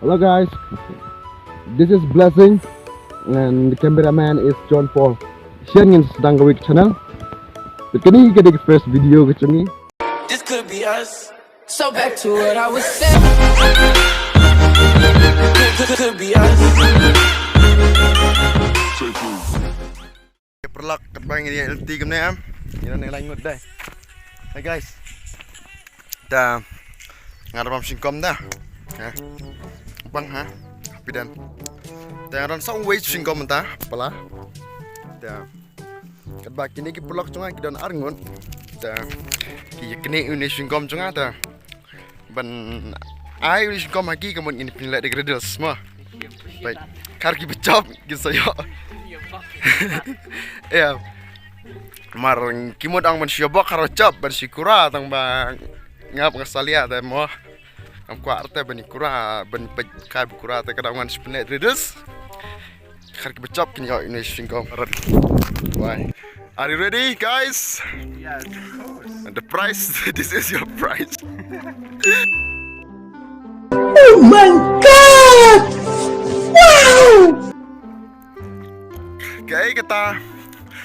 Hello guys, this is Blessing and the cameraman is John for sharing sedang gawik channel. Kini kita first video ke ni. This could be us. So back to what I was saying. Could be us. Paralok kat bang ni LT ke ni am. Ini nak lain mud dah. Hai guys. Dah ngarap jingkom dah. Ha. Bang ha. Pidan. Dah ran song wieght jingkom dah. Pala. Dah. Kat bang ni ki Paralok cungai ki dan arngun. Dah. Ki kene uni jingkom cungai dah. Ban ai uni jingkom lagi kemun ini pindah di Riddles semua. Baik. Kar ki becap ki saya. Ya. Marang kimod ang mansiyabak karocap ban sikura tang bang ngap ngasalia ta mo am kwarte ban ikura ban pekar kura ta kadangan sepenet Riddles kar becap kin yo ini jingkom. Why? Are you ready guys? Yes, of course. And the price, this is your price. Oh my god! Wow! Okay, kita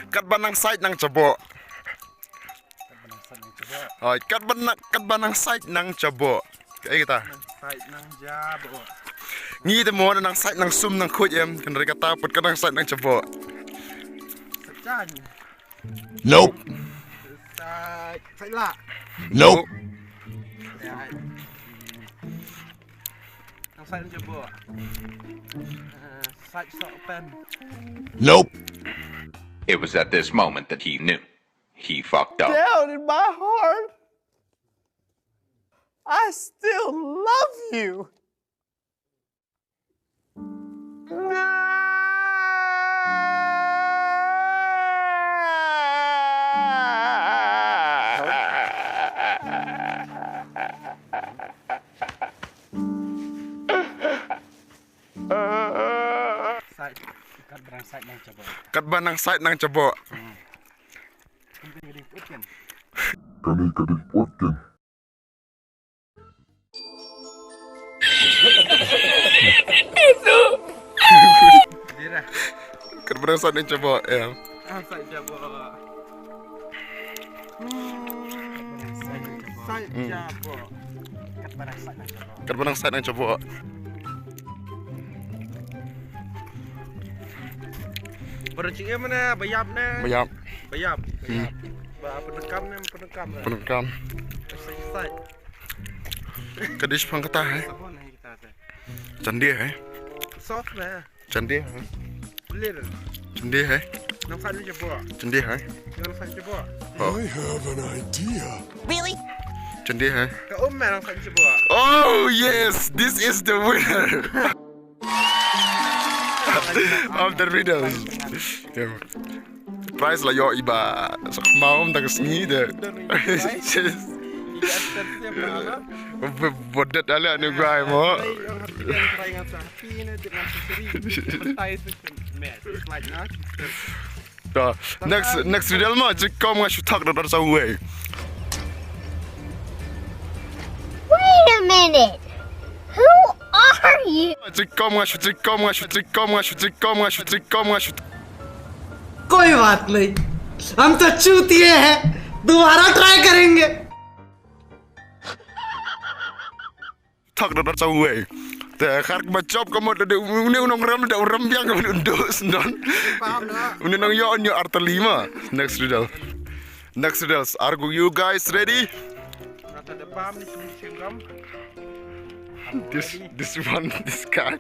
kat banang side nang cebo. Oh, kat banang side nang cebo. Okay, kita. Side nang jabo. Ngi temo nang side nang sum nang khoj em, kan reka ta put kat nang side nang cebo. Sejan. Nope. Side lah. Nope. Nang side nang jabo. Side sohtun. Nope. It was at this moment that he knew. He fucked up. Down in my heart, I still love you. Kat banang side nang cebo. Kat banang side nang cebo, ya. Side jabo. Side jabo. Kat banang side nang cebo. Bercik mana? Bayap na. Bayap. Bayap. Penekam ni penekam. Penekam. Side. Kadis pang kata hai. Apa ni kita tu? Candi hai. Soft na. Candi hai. Little. Candi hai. Nang side ni jabo. Candi hai. Nang side jabo. I have an idea. Really? Candi hai. Kau nang side jabo. Oh yes, this is the winner of the Riddles. Price lah yo iba. Sak mau tak sengi deh. Bodet ala ni gua mo. Next riddle mo, jyngkom nga shutak na sa uwe. Wait a minute. Who are you? Jyngkom nga shut. कोई बात नहीं, हम तो चूतिए हैं, दोबारा ट्राई करेंगे। Tak na sa uwe. Te kar macop ka mo de uni unong ram de ram yang undos non. Uni nang yo onyo arta 5. Next riddle. Next riddles. Are you guys ready? This guy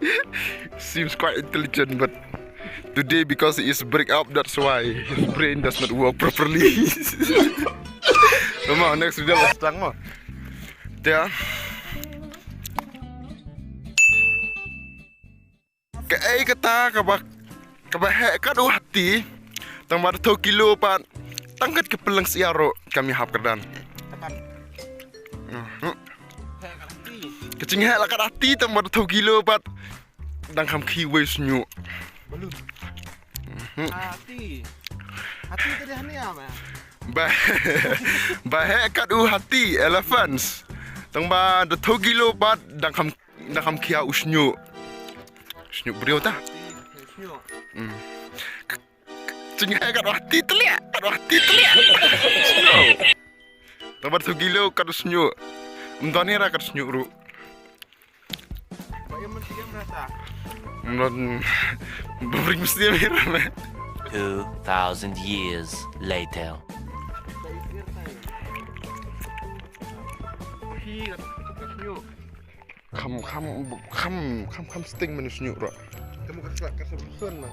seems quite intelligent, but today because he is break up, that's why his brain does not work properly. Come on, next riddle stang mo. There. Kaai kata kabah kad hati tang bar 2 kilo pat tangkat ke pelang siaro kami hap kerdan. Kecing hek lah kat hati tang bar 2 kilo pat dang kam kiwe snyu. Hati tadi hani apa? Bah hek kad hati elephants tang bar 2 kilo pat dang kam nak kam kia usnyu. Usnyu beriau ta. Senyuk. Cengai kat hati telia. Usnyu. Tabar tu gilo kat usnyu. Mtani ra kat usnyu ru. Baik mesti merasa. Bering mesti merah. 2,000 years later. Hi senyuk. Kham sting menusnyu ra. Kamu kesebusan lah.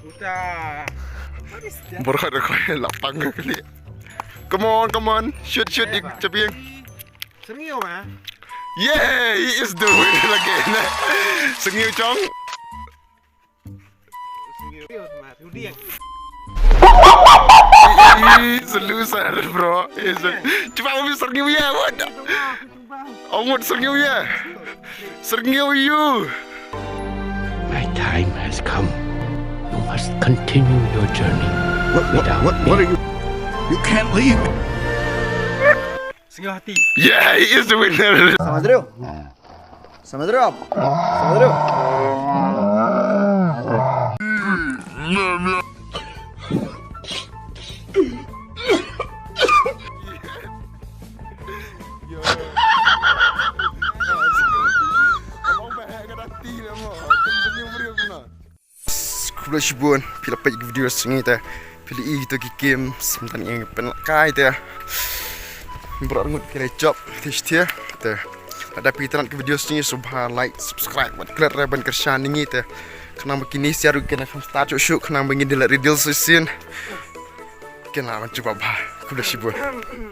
Udah. Berat aku lapang kali. Come on. Shoot cepiang. Senyuk mah. Yeah, he is doing it again. Sengiu Jong. Senyuk mah. Pdiang. He's a loser, bro. Cepat ambil sengiu ya, what? Awak sengiu ya. Sengiu you. My time has come. You must continue your journey. What are you? You can't leave. Senyuk hati. Yeah, he is the winner. Sama Drew. Kulo shibun pila pa video singi ta pila I to game semtan yang pen kai ta berangut kira job tistia ta ada pitaran ke video singi subhan like subscribe wat klik reban kersan ningi ta kena begini siaru kena kam start show kena begini Riddles sin kena mencoba bah kulo shibun